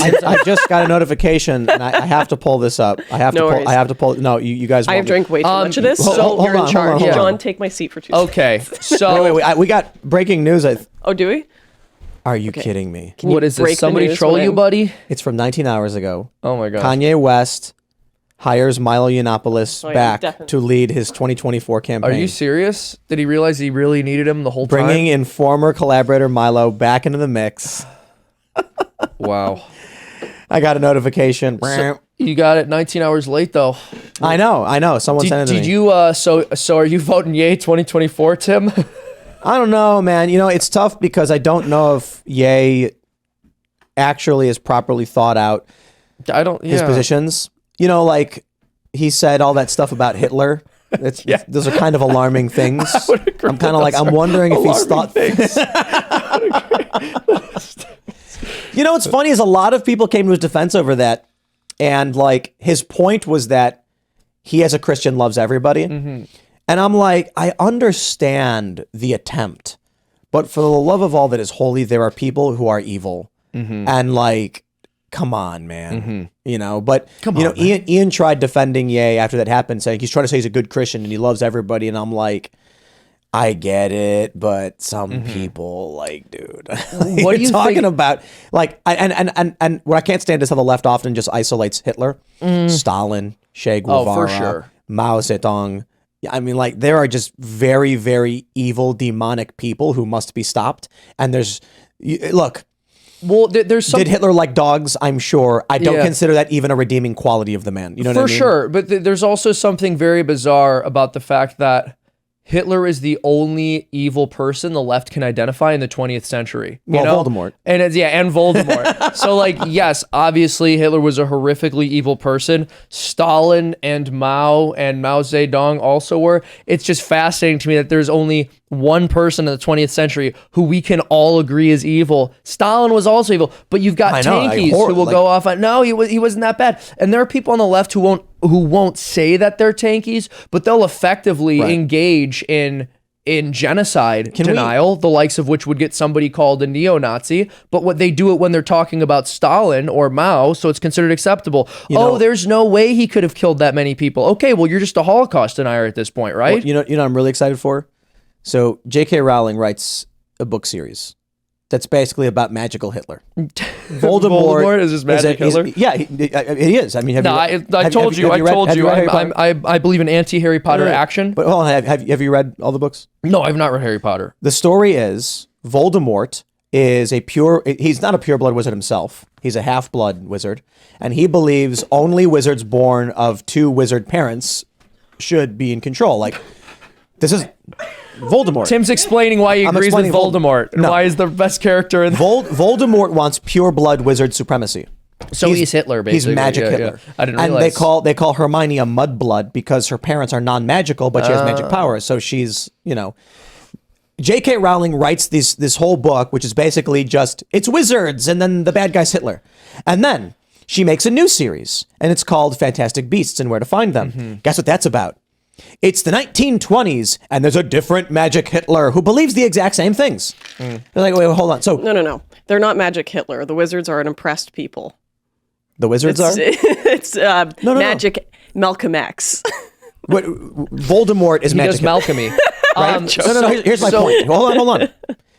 I just got a notification, and I have to pull this up. I have to pull. No, you guys. I have drank way too much of this, so you're in charge. John, take my seat for 2 seconds. Okay, so wait. We got breaking news. Oh, do we? Are you kidding me? What is this? Somebody troll you, buddy? It's from 19 hours ago. Oh my god. Kanye West hires Milo Yiannopoulos back to lead his 2024 campaign. Are you serious? Did he realize he really needed him the whole time? Bringing in former collaborator Milo back into the mix. Wow. I got a notification. So, you got it 19 hours late though. I know. Someone sent it to me. Did you so are you voting yay 2024, Tim? I don't know, man. You know, it's tough because I don't know if Ye actually is properly thought out his positions. You know, like he said all that stuff about Hitler. Those are kind of alarming things. I'm kind of like, I'm wondering if he's thought things. You know, what's funny is a lot of people came to his defense over that. And like his point was that he as a Christian loves everybody. Mm-hmm. And I'm like, I understand the attempt, but for the love of all that is holy, there are people who are evil. Mm-hmm. And like, come on, man. Mm-hmm. You know, but Ian tried defending Ye after that happened, saying he's trying to say he's a good Christian and he loves everybody. And I'm like, I get it, but some people, like, dude, what are you talking about? Like, and what I can't stand is how the left often just isolates Hitler, Stalin, Che Guevara, Mao Zedong. I mean, like, there are just very, very evil, demonic people who must be stopped. And look. Well, there's some... Did Hitler like dogs? I'm sure. I don't consider that even a redeeming quality of the man. You know what I mean? For sure. But there's also something very bizarre about the fact that Hitler is the only evil person the left can identify in the 20th century. You know? Voldemort. And and Voldemort. So like, yes, obviously Hitler was a horrifically evil person. Stalin and Mao Zedong also were. It's just fascinating to me that there's only one person in the 20th century who we can all agree is evil. Stalin was also evil, but you've got tankies who will go off on, no, he wasn't that bad. And there are people on the left who won't say that they're tankies, but they'll effectively engage in genocide denial, the likes of which would get somebody called a neo-Nazi, but what they do it when they're talking about Stalin or Mao, so it's considered acceptable. There's no way he could have killed that many people. Okay, well, you're just a Holocaust denier at this point, right? Well, you know I'm really excited for? So J.K. Rowling writes a book series that's basically about magical Hitler. Voldemort is his magic Hitler? He is. I mean, I told you. I believe in anti-Harry Potter action. But hold on, have you read all the books? No, I've not read Harry Potter. The story is Voldemort is he's not a pureblood wizard himself. He's a half-blood wizard. And he believes only wizards born of 2 wizard parents should be in control. Like, this is Voldemort. Tim's explaining why he agrees with Voldemort and why he's the best character in Voldemort wants pure blood wizard supremacy. So he's Hitler, basically. He's magic Hitler. Yeah. I didn't realize. And they call Hermione a mudblood because her parents are non-magical, but she has magic powers. So she's, J.K. Rowling writes this whole book, which is basically just, it's wizards, and then the bad guy's Hitler. And then she makes a new series, and it's called Fantastic Beasts and Where to Find Them. Mm-hmm. Guess what that's about? It's the 1920s, and there's a different magic Hitler who believes the exact same things. They're like, wait, hold on. So No. They're not magic Hitler. The wizards are an impressed people. The wizards are? It's magic Malcolm X. What, Voldemort is magic Hitler. Malcolmy. Right? No. Here's my point. Hold on.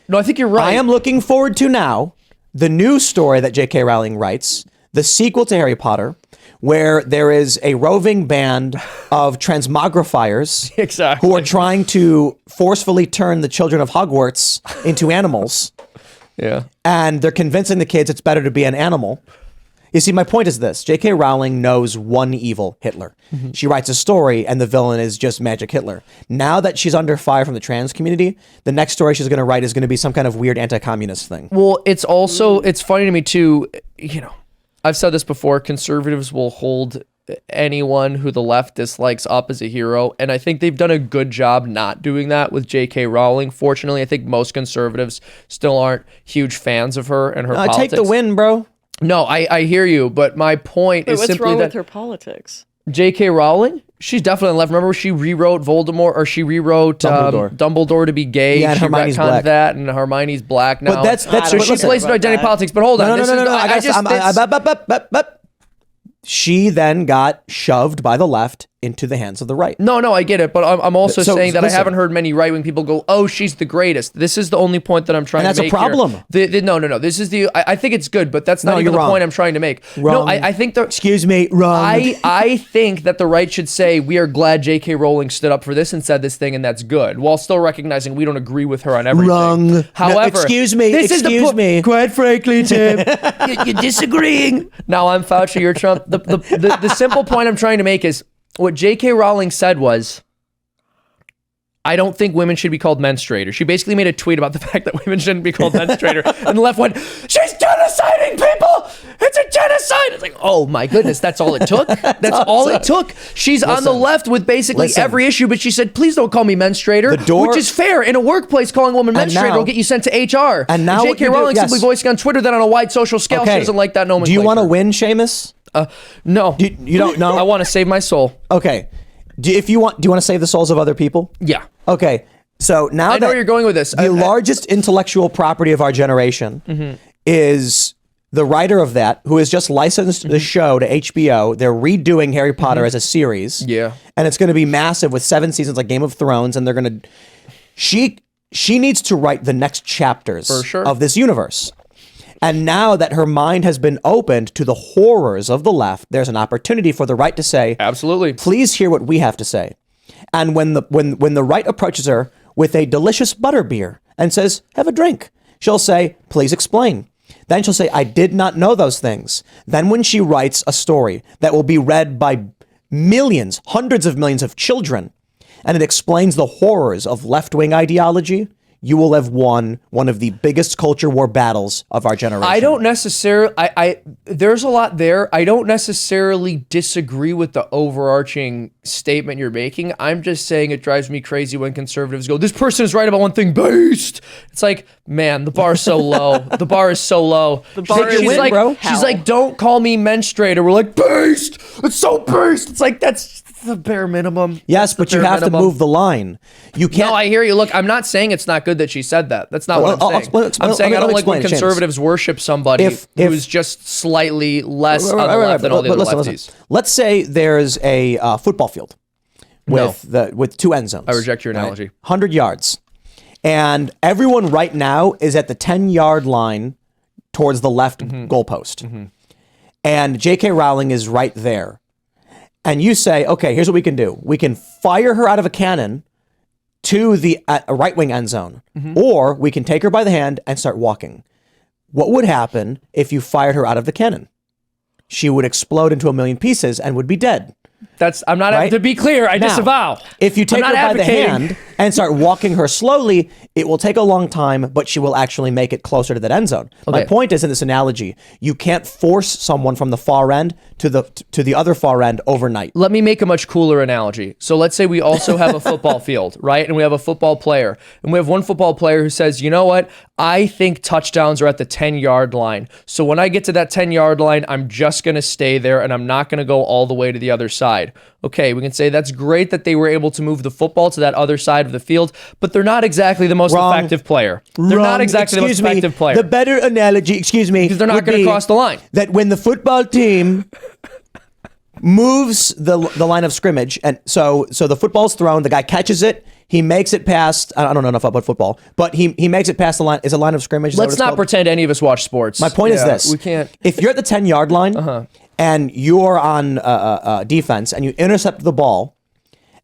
No, I think you're right. I am looking forward to now the new story that J.K. Rowling writes, the sequel to Harry Potter, where there is a roving band of transmogrifiers who are trying to forcefully turn the children of Hogwarts into animals. Yeah. And they're convincing the kids it's better to be an animal. You see, my point is this. J.K. Rowling knows one evil Hitler. Mm-hmm. She writes a story and the villain is just magic Hitler. Now that she's under fire from the trans community, the next story she's going to write is going to be some kind of weird anti-communist thing. Well, it's funny to me too, I've said this before, conservatives will hold anyone who the left dislikes up as a hero, and I think they've done a good job not doing that with J.K. Rowling. Fortunately, I think most conservatives still aren't huge fans of her and her politics. Take the win, bro. No, I hear you, but my point is simply that... What's wrong with her politics? J.K. Rowling? She's definitely on the left. Remember she rewrote Voldemort, or she rewrote Dumbledore to be gay. Yeah, and she Hermione's retconned black. that, and Hermione's black now. But that's so she plays into identity politics. But hold on, she then got shoved by the left into the hands of the right. No, I get it, but I'm also saying that listen. I haven't heard many right-wing people go, "Oh, she's the greatest." This is the only point that I'm trying to make. And that's a problem. No. This is the. I think it's good, but that's not even the point I'm trying to make. Wrong. No, I think the. Excuse me, wrong. I think that the right should say we are glad J.K. Rowling stood up for this and said this thing, and that's good, while still recognizing we don't agree with her on everything. Wrong. However, excuse me. Quite frankly, Tim, you're disagreeing. Now I'm Fauci, you're Trump. The simple point I'm trying to make is, what J.K. Rowling said was, I don't think women should be called menstruators. She basically made a tweet about the fact that women shouldn't be called menstruator. And the left went, she's genociding people! It's a genocide! It's like, oh my goodness, that's all it took? That's all it took? She's on the left with basically every issue, but she said, please don't call me menstruator, which is fair. In a workplace, calling a woman menstruator will get you sent to HR. And now J.K. Rowling simply voicing on Twitter that on a wide social scale, she doesn't like that nomenclature. Do you want to win, Seamus? No. You don't know? I want to save my soul. Okay. Do you want to save the souls of other people? Yeah. Okay. So now I know where you're going with this. The largest intellectual property of our generation is the writer of that, who has just licensed the show to HBO. They're redoing Harry Potter as a series. Yeah. And it's going to be massive with 7 seasons like Game of Thrones. And they're going to... She needs to write the next chapters of this universe. And now that her mind has been opened to the horrors of the left, there's an opportunity for the right to say, absolutely, please hear what we have to say. And when the right approaches her with a delicious butterbeer and says, have a drink, she'll say, please explain. Then she'll say, I did not know those things. Then when she writes a story that will be read by millions, hundreds of millions of children, and it explains the horrors of left-wing ideology, you will have won one of the biggest culture war battles of our generation. I don't necessarily, there's a lot there. I don't necessarily disagree with the overarching statement you're making. I'm just saying it drives me crazy when conservatives go, this person is right about one thing based. It's like, man, the bar is so low. The bar is so low. The bar is she's like, don't call me menstruator. We're like, based. It's so based. It's like, that's the bare minimum. Yes, but you have to move the line. You can't. No, I hear you. Look, I'm not saying it's not good that she said that. That's not what I'm saying. I'm saying I don't like when conservatives worship somebody who's just slightly less on the left than all the other lefties. Let's say there's a football field with 2 end zones. I reject your analogy. 100 yards. And everyone right now is at the 10-yard line towards the left goalpost. And J.K. Rowling is right there. And you say, okay, here's what we can do. We can fire her out of a cannon to the right-wing end zone, or we can take her by the hand and start walking. What would happen if you fired her out of the cannon? She would explode into a million pieces and would be dead. I'm not, to be clear, I disavow. If you take her by the hand and start walking her slowly, it will take a long time, but she will actually make it closer to that end zone. Okay. My point is, in this analogy, you can't force someone from the far end to the other far end overnight. Let me make a much cooler analogy. So let's say we also have a football field, right? And we have a football player. And we have one football player who says, you know what? I think touchdowns are at the 10-yard line. So when I get to that 10-yard line, I'm just going to stay there and I'm not going to go all the way to the other side. Okay, we can say that's great that they were able to move the football to that other side of the field, but they're not exactly the most effective player. They're not exactly the most effective player. The better analogy, because they're not going to cross the line. That when the football team moves the line of scrimmage, and so the football's thrown, the guy catches it, he makes it past, I don't know enough about football, but he makes it past the line. Is a line of scrimmage? Let's not pretend any of us watch sports. My point is this. We can't. If you're at the 10-yard line and you're on defense and you intercept the ball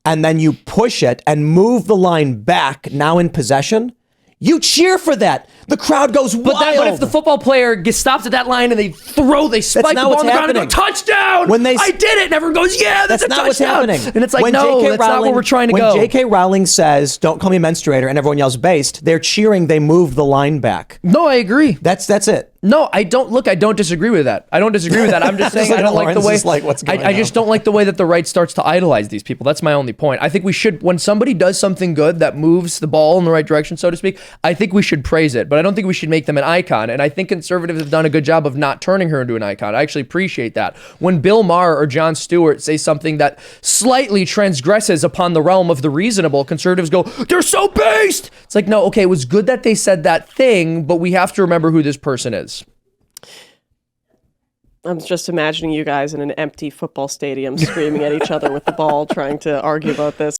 and then you push it and move the line back, now in possession, you cheer for that. The crowd goes wild. But if the football player gets stopped at that line and they spike the ball on the ground and go, touchdown! I did it! And everyone goes, yeah, that's a touchdown! That's not what's happening. And it's like, no, that's not where we're trying to go. When J.K. Rowling says, don't call me menstruator, and everyone yells based, they're cheering they moved the line back. No, I agree. That's it. No, I don't. Look, I don't disagree with that. I'm just saying I don't like the way. What's going I just don't like the way that the right starts to idolize these people. That's my only point. I think we should, when somebody does something good that moves the ball in the right direction, so to speak, I think we should praise it. But I don't think we should make them an icon. And I think conservatives have done a good job of not turning her into an icon. I actually appreciate that. When Bill Maher or Jon Stewart say something that slightly transgresses upon the realm of the reasonable, conservatives go, they're so based. It's like, no, okay, it was good that they said that thing, but we have to remember who this person is. I'm just imagining you guys in an empty football stadium screaming at each other with the ball, trying to argue about this.